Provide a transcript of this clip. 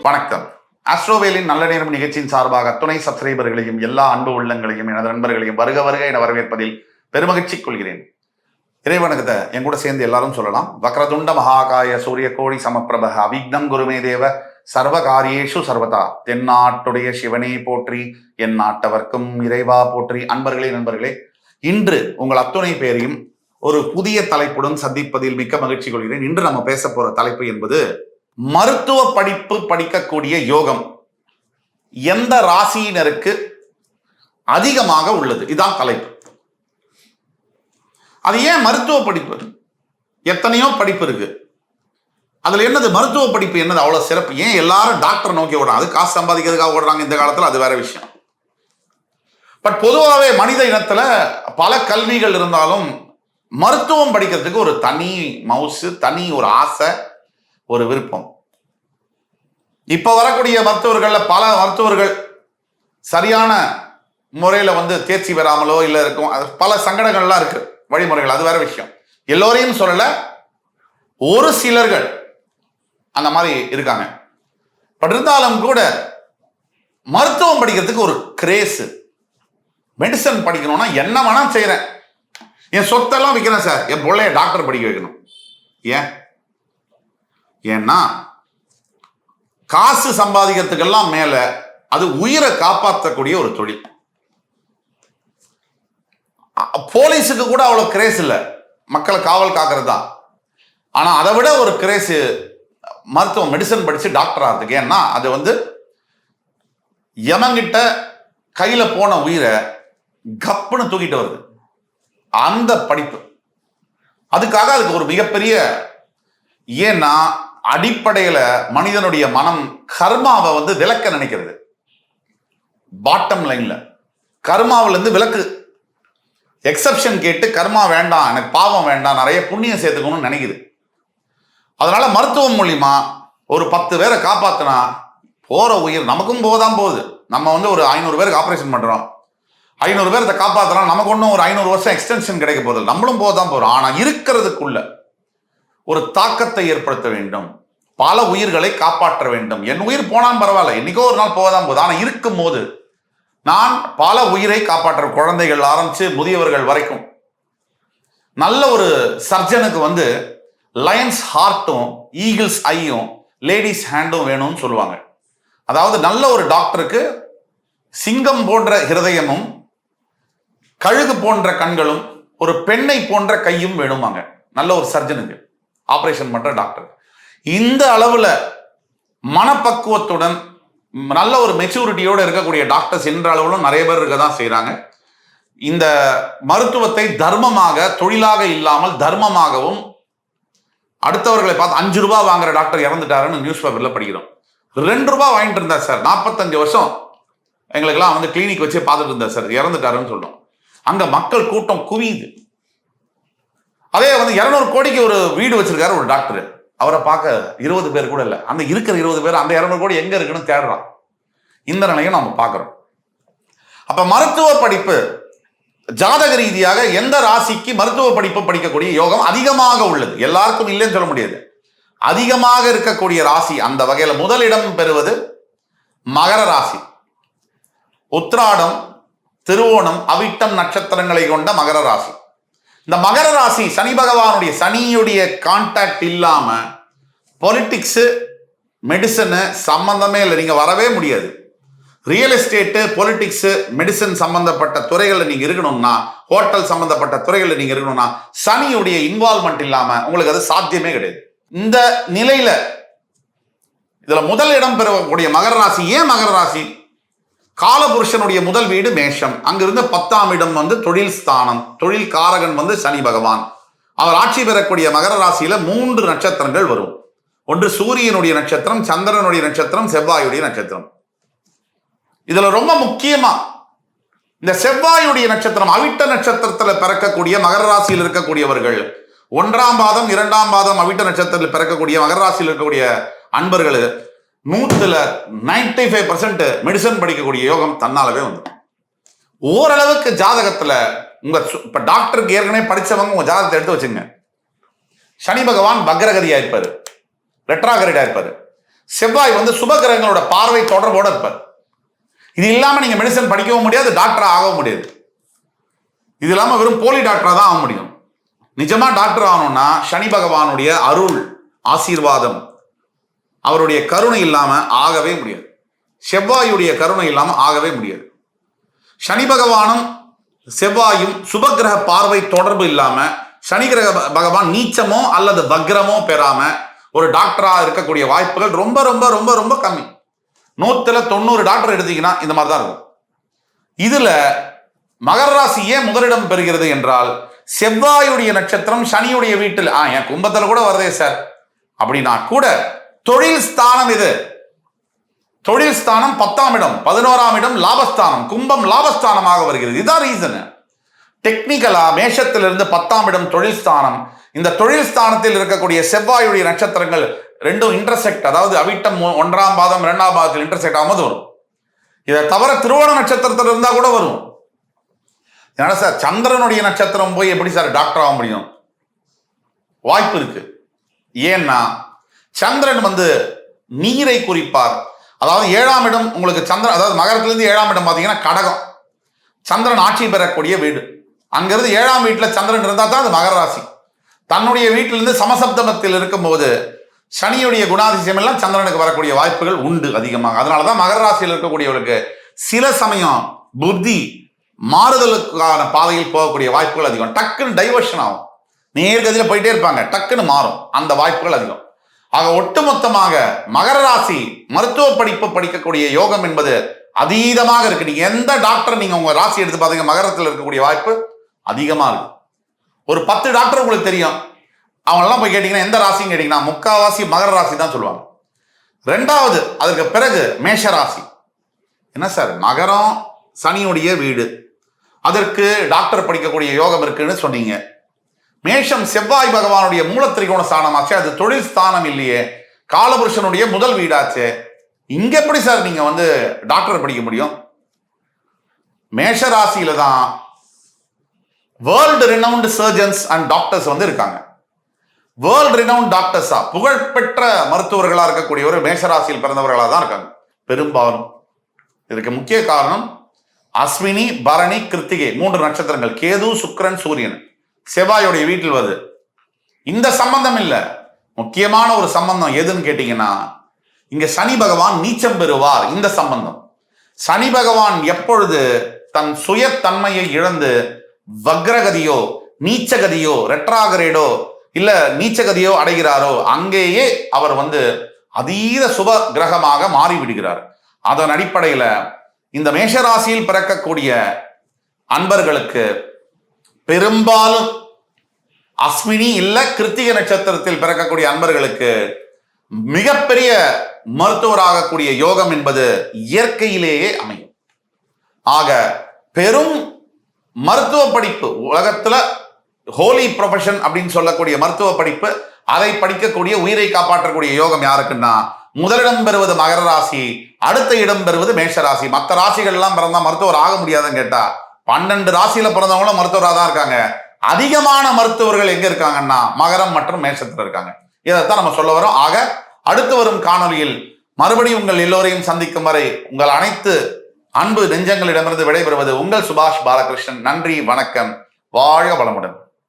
வணக்கம். ஆஸ்ட்ரோவேலின் நல்ல நேரம் நிகழ்ச்சியின் சார்பாக துணை சப்ஸ்கிரைபர்களையும் எல்லா அன்பு உள்ளங்களையும் எனது நண்பர்களையும் வருக வருக என வரவேற்பதில் பெருமகிழ்ச்சி கொள்கிறேன். இறைவணக்கத்தை என் கூட சேர்ந்து எல்லாரும் சொல்லலாம். வக்ரதுண்ட மகாகாய சூரிய கோடி சமப்பிரப அவிக்னம் குருமே தேவ சர்வகாரியேஷு சர்வதா. தென்னாட்டுடைய சிவனே போற்றி, என் நாட்டவர்க்கும் இறைவா போற்றி. அன்பர்களே, நண்பர்களே, இன்று உங்கள் அத்துணை பேரையும் ஒரு புதிய தலைப்புடன் சந்திப்பதில் மிக்க மகிழ்ச்சி கொள்கிறேன். இன்று நம்ம பேச போற தலைப்பு என்பது மருத்துவ படிப்பு படிக்கக்கூடிய யோகம் எந்த ராசியினருக்கு அதிகமாக உள்ளது. இதுதான் தலைப்பு. அது ஏன் மருத்துவ படிப்பு? எத்தனையோ படிப்பு இருக்கு. அதுல என்னது மருத்துவ படிப்பு என்னது அவ்வளவு சிறப்பு? ஏன் எல்லாரும் டாக்டர் நோக்கி ஓடுறாங்க? அது காசு சம்பாதிக்கிறதுக்காக ஓடுறாங்க இந்த காலத்துல, அது வேற விஷயம். பட் பொதுவாகவே மனித இனத்துல பல கல்விகள் இருந்தாலும் மருத்துவம் படிக்கிறதுக்கு ஒரு தனி மவுசு, தனி ஒரு ஆசை, ஒரு விருப்பம். இப்ப வரக்கூடிய மருத்துவர்கள்ல பல மருத்துவர்கள் சரியான முறையில தேர்ச்சி பெறாமலோ இல்ல இருக்கும், பல சங்கடங்கள்லாம் இருக்கு, வழிமுறைகள், அது வேற விஷயம். எல்லோரையும் சொல்லல, ஒரு சிலர்கள் அந்த மாதிரி இருக்காங்க. பட் இருந்தாலும் கூட மருத்துவம் படிக்கிறதுக்கு ஒரு கிரேஸ். மெடிசன் படிக்கணும்னா என்ன வேணா செய்யறேன், என் சொத்தெல்லாம் விற்கிறேன் சார், என் பிள்ளைய டாக்டர் படிக்க வைக்கணும். ஏன்னா காசு சம்பாதிக்கிறதுக்கெல்லாம் மேல அது உயிரை காப்பாற்றக்கூடிய ஒரு தொழில். போலீஸுக்கு கூட அவ்வளவு கிரேஸ் இல்லை, மக்களை காவல் காக்கிறது தான். ஆனா அதை விட ஒரு கிரேஸ் மருத்துவம், மெடிசன் படிச்சு டாக்டர் ஆகிறதுக்கு. ஏன்னா அது எமங்கிட்ட கையில போன உயிரை கப்புன்னு தூக்கிட்டு வருது, அந்த படிப்பு. அதுக்காக அதுக்கு ஒரு மிகப்பெரிய, ஏன்னா அடிப்படையில மனிதனுடைய மனம் கர்மாவை விலக்க நினைக்கிறது. பாட்டம் லைன்ல கர்மாவில இருந்து விலக்கு, எக்ஸப்ஷன் கேட்டு கர்மா வேண்டாம், எனக்கு பாவம் வேண்டாம், நிறைய புண்ணியம் சேர்த்துக்கணும்னு நினைக்குது. அதனால மருத்துவம் மூலியமா ஒரு 10 பேரை காப்பாத்தினா போற உயிர் நமக்கும் போதான் போகுது. நம்ம ஒரு 500 பேருக்கு ஆபரேஷன் பண்றோம், 500 பேரத்தை காப்பாற்றலாம், நமக்கு ஒன்றும் ஒரு 500 வருஷம் எக்ஸ்டென்ஷன் கிடைக்க போகுது, நம்மளும் போதான் போறோம். ஆனா இருக்கிறதுக்குள்ள ஒரு தாக்கத்தை ஏற்படுத்த வேண்டும், பல உயிர்களை காப்பாற்ற வேண்டும். என் உயிர் போனாலும் பரவாயில்ல, என்னைக்கோ ஒரு நாள் போதான் போகுது. ஆனா இருக்கும் போது நான் பல உயிரை காப்பாற்ற, குழந்தைகள் ஆரம்பிச்சு முதியவர்கள் வரைக்கும். நல்ல ஒரு சர்ஜனுக்கு லயன்ஸ் ஹார்ட்டும் ஈகிள்ஸ் ஐயும் லேடிஸ் ஹேண்டும் வேணும்னு சொல்லுவாங்க. அதாவது நல்ல ஒரு டாக்டருக்கு சிங்கம் போன்ற ஹிருதயமும் கழுகு போன்ற கண்களும் ஒரு பெண்ணை போன்ற கையும் வேணுமாங்க நல்ல ஒரு சர்ஜனுக்கு, ஆபரேஷன் பண்ற டாக்டர். இந்த அளவுல மனப்பக்குவத்துடன் நல்ல ஒரு மெச்சூரிட்டியோட இருக்கக்கூடிய டாக்டர்ஸ் என்ற அளவுலும் நிறைய பேர் இருக்க தான் செய்யறாங்க. இந்த மருத்துவத்தை தர்மமாக, தொழிலாக இல்லாமல் தர்மமாகவும், அடுத்தவர்களை பார்த்து 5 ரூபாய் வாங்குற டாக்டர் இறந்துட்டாருன்னு நியூஸ் பேப்பர்ல படிக்கிறோம். 2 ரூபாய் வாங்கிட்டு இருந்தார் சார், 45 வருஷம் எங்களுக்கெல்லாம் கிளினிக் வச்சு பார்த்துட்டு இருந்தார் சார், இறந்துட்டாருன்னு சொல்றோம். அங்க மக்கள் கூட்டம் குவியுது. அதே 200 கோடிக்கு ஒரு வீடு வச்சிருக்காரு ஒரு டாக்டர், அவரை பார்க்க 20 பேர் கூட இல்லை. அந்த இருக்கிற 20 பேர் அந்த 200 கோடி எங்க இருக்குன்னு தேடுறான். இந்த நிலையும் நம்ம பார்க்கிறோம். அப்ப மருத்துவ படிப்பு ஜாதக ரீதியாக எந்த ராசிக்கு மருத்துவ படிப்பு படிக்கக்கூடிய யோகம் அதிகமாக உள்ளது? எல்லாருக்கும் இல்லைன்னு சொல்ல முடியாது. அதிகமாக இருக்கக்கூடிய ராசி, அந்த வகையில முதலிடம் பெறுவது மகர ராசி. உத்திராடம், திருவோணம், அவிட்டம் நட்சத்திரங்களை கொண்ட மகர ராசி. இந்த மகர ராசி சனி பகவானுடைய, சனியுடைய கான்டாக்ட் இல்லாம பொலிட்டிக்ஸ், மெடிசனு சம்பந்தமே இல்லை, நீங்க வரவே முடியாது. ரியல் எஸ்டேட்டு, பொலிட்டிக்ஸ், மெடிசன் சம்பந்தப்பட்ட துறைகளில் நீங்க இருக்கணும்னா, ஹோட்டல் சம்பந்தப்பட்ட துறைகளில் நீங்க இருக்கணும்னா சனியுடைய இன்வால்மெண்ட் இல்லாம உங்களுக்கு அது சாத்தியமே கிடையாது. இந்த நிலையில இதுல முதல் இடம் பெறக்கூடிய மகர ராசி. ஏன் மகர ராசி? காலபுருஷனுடைய முதல் வீடு மேஷம், அங்கிருந்து 10ஆம் இடம் தொழில் ஸ்தானம், தொழில் காரகன் சனி பகவான். அவர் ஆட்சி பெறக்கூடிய மகர ராசியில 3 நட்சத்திரங்கள் வரும். ஒன்று சூரியனுடைய நட்சத்திரம், சந்திரனுடைய நட்சத்திரம், செவ்வாயுடைய நட்சத்திரம். இதுல ரொம்ப முக்கியமா இந்த செவ்வாயுடைய நட்சத்திரம், அவிட்ட நட்சத்திரத்துல பிறக்கக்கூடிய மகர ராசியில் இருக்கக்கூடியவர்கள், 1ஆம் பாதம் 2ஆம் பாதம் அவிட்ட நட்சத்திரத்தில் பிறக்கக்கூடிய மகர ராசியில் இருக்கக்கூடிய அன்பர்கள் 95% மெடிசன் படிக்கக்கூடிய யோகம் தன்னாலவே வந்துடும். ஓரளவுக்கு ஜாதகத்துல இப்ப டாக்டருக்கு ஏற்கனவே படிச்சவங்க உங்க ஜாதகத்தை எடுத்து வச்சுங்க. சனி பகவான் வக்ரகதியா இருப்பாரு, ரெட்ராகரேடா இருப்பாரு. செவ்வாய் வந்து சுப கிரகங்களோட பார்வை தொடர்போட இருப்பார். இது இல்லாம நீங்க மெடிசன் படிக்கவும் முடியாது, டாக்டரா ஆகவும் முடியாது. இது இல்லாம வெறும் போலி டாக்டரா தான் ஆக முடியும். நிஜமா டாக்டர் ஆகணும்னா சனி பகவானுடைய அருள், ஆசீர்வாதம், அவருடைய கருணை இல்லாம ஆகவே முடியாது. செவ்வாயுடைய கருணை இல்லாம ஆகவே முடியாது. சனி பகவானும் செவ்வாயும் சுபகிரக பார்வை தொடர்பு இல்லாம, சனி கிரக பகவான் நீச்சமோ அல்லது வக்ரமோ பெறாம ஒரு டாக்டரா இருக்கக்கூடிய வாய்ப்புகள் ரொம்ப ரொம்ப ரொம்ப ரொம்ப கம்மி. 100 டாக்டர் எடுத்தீங்கன்னா இந்த மாதிரி தான் இருக்கும். இதுல மகர ராசி ஏன் முதலிடம் பெறுகிறது என்றால், செவ்வாயுடைய நட்சத்திரம் சனியுடைய வீட்டில் என் கும்பத்துல கூட வருதே சார் அப்படின்னா கூட, தொழில் ஸ்தானம் இது. தொழில் ஸ்தானம் 10ஆம் இடம், 11ஆம் இடம் லாபஸ்தானம், கும்பம் லாபஸ்தானமாக வருகிறது. இதுதான் ரீசன். டெக்னிக்கலா மேஷத்திலிருந்து 10ஆம் இடம் தொழில் ஸ்தானம். இந்த தொழில் ஸ்தானத்தில் இருக்கக்கூடிய செவ்வாயுடைய நட்சத்திரங்கள் ரெண்டும் இன்டர்செக்ட், அதாவது அவிட்டம் 1ஆம் பாதம் 2ஆம் பாதத்தில் இன்டர்செக்ட் ஆகும்போது வரும். இதை தவிர திருவோண நட்சத்திரத்தில் இருந்தா கூட வரும். ஏன்னா சார் சந்திரனுடைய நட்சத்திரம் போய் எப்படி சார் டாக்டர் ஆக முடியும்? வாய்ப்பு இருக்கு. ஏன்னா சந்திரன் வந்து நீரை குறிப்பார். அதாவது 7ஆம் இடம் உங்களுக்கு சந்திரன், அதாவது மகரத்திலிருந்து 7ஆம் இடம் பார்த்தீங்கன்னா கடகம், சந்திரன் ஆட்சி பெறக்கூடிய வீடு. அங்கிருந்து 7ஆம் வீட்டில் சந்திரன் இருந்தால் தான் அது மகர ராசி. தன்னுடைய வீட்டிலிருந்து சமசப்தமத்தில் இருக்கும்போது சனியுடைய குணாதிசயம் எல்லாம் சந்திரனுக்கு வரக்கூடிய வாய்ப்புகள் உண்டு அதிகமாக. அதனாலதான் மகர ராசியில் இருக்கக்கூடியவர்களுக்கு சில சமயம் புத்தி மாறுதலுக்கான பாதையில் போகக்கூடிய வாய்ப்புகள் அதிகம். டக்குன்னு டைவர்ஷன் ஆகும், நேர்கதியில் போயிட்டே இருப்பாங்க, டக்குன்னு மாறும், அந்த வாய்ப்புகள் அதிகம். ஆக ஒட்டுமொத்தமாக மகர ராசி மருத்துவ படிப்பு படிக்கக்கூடிய யோகம் என்பது அதீதமாக இருக்கு. நீங்க எந்த டாக்டர் நீங்க உங்க ராசி எடுத்து பாத்தீங்க, மகரத்தில் இருக்கக்கூடிய வாய்ப்பு அதிகமா இருக்கு. ஒரு 10 டாக்டர் உங்களுக்கு தெரியும், அவங்களெல்லாம் போய் கேட்டீங்கன்னா எந்த ராசின்னு கேட்டீங்கன்னா முக்காவாசி மகர ராசி தான் சொல்லுவாங்க. 2வது அதற்கு பிறகு மேஷ ராசி. என்ன சார் மகரம் சனியுடைய வீடு, அதற்கு டாக்டர் படிக்கக்கூடிய யோகம் இருக்குன்னு சொன்னீங்க. மேஷம் செவ்வாய் பகவானுடைய மூலத்திரிகோண ஸ்தானமாச்சு, அது தொழில் ஸ்தானம் இல்லையே, காலபுருஷனுடைய முதல் வீடாச்சு. இங்க எப்படி சார் நீங்க வந்து டாக்டர் படிக்க முடியும்? மேஷ ராசியில தான் world renowned surgeons and doctors வந்து இருக்காங்க. வேர்ல்டு ரினவுண்ட் டாக்டர்ஸா, புகழ்பெற்ற மருத்துவர்களா இருக்கக்கூடியவர் மேஷராசியில் பிறந்தவர்களா தான் இருக்காங்க பெரும்பாலும். இதுக்கு முக்கிய காரணம் அஸ்வினி, பரணி, கிருத்திகை 3 நட்சத்திரங்கள், கேது, சுக்கிரன், சூரியன் செவ்வாயுடைய வீட்டில் வருது. இந்த சம்பந்தம் இல்ல, முக்கியமான ஒரு சம்பந்தம் எதுன்னு கேட்டீங்கன்னா, இங்க சனி பகவான் நீச்சம் பெறுவார். இந்த சம்பந்தம், சனி பகவான் எப்பொழுது தன் சுயத்தன்மையை இழந்து வக்ரகதியோ நீச்சகதியோ ரெட்ராகிரேடோ இல்ல நீச்சகதியோ அடைகிறாரோ, அங்கேயே அவர் வந்து அதீத சுப கிரகமாக மாறிவிடுகிறார். அதன் அடிப்படையில இந்த மேஷராசியில் பிறக்கக்கூடிய அன்பர்களுக்கு பெரும்பாலும் அஸ்வினி இல்ல கிருத்திகை நட்சத்திரத்தில் பிறக்கக்கூடிய அன்பர்களுக்கு மிகப்பெரிய மருத்துவராகக்கூடிய யோகம் என்பது இயற்கையிலேயே அமையும். ஆக பெரும் மருத்துவ படிப்பு, உலகத்துல ஹோலி ப்ரொஃபஷன் அப்படின்னு சொல்லக்கூடிய மருத்துவ படிப்பு, அதை படிக்கக்கூடிய உயிரை காப்பாற்றக்கூடிய யோகம் யாருக்குன்னா, முதலிடம் பெறுவது மகர ராசி, அடுத்த இடம் பெறுவது மேஷ ராசி. மற்ற ராசிகள் எல்லாம் பிறந்தா மருத்துவர் ஆக முடியாதுன்னு கேட்டா, 12 ராசியில பிறந்தவங்களும் மருத்துவராக தான் இருக்காங்க. அதிகமான மருத்துவர்கள் எங்க இருக்காங்கன்னா மகரம் மற்றும் மேஷத்துல இருக்காங்க. இதைத்தான் நம்ம சொல்ல வரோம். ஆக அடுத்து வரும் காணொலியில் மறுபடியும் உங்கள் எல்லோரையும் சந்திக்கும் வரை உங்கள் அனைத்து அன்பு நெஞ்சங்களிடமிருந்து விடைபெறுவது உங்கள் சுபாஷ் பாலகிருஷ்ணன். நன்றி, வணக்கம், வாழ்க வளமுடன்.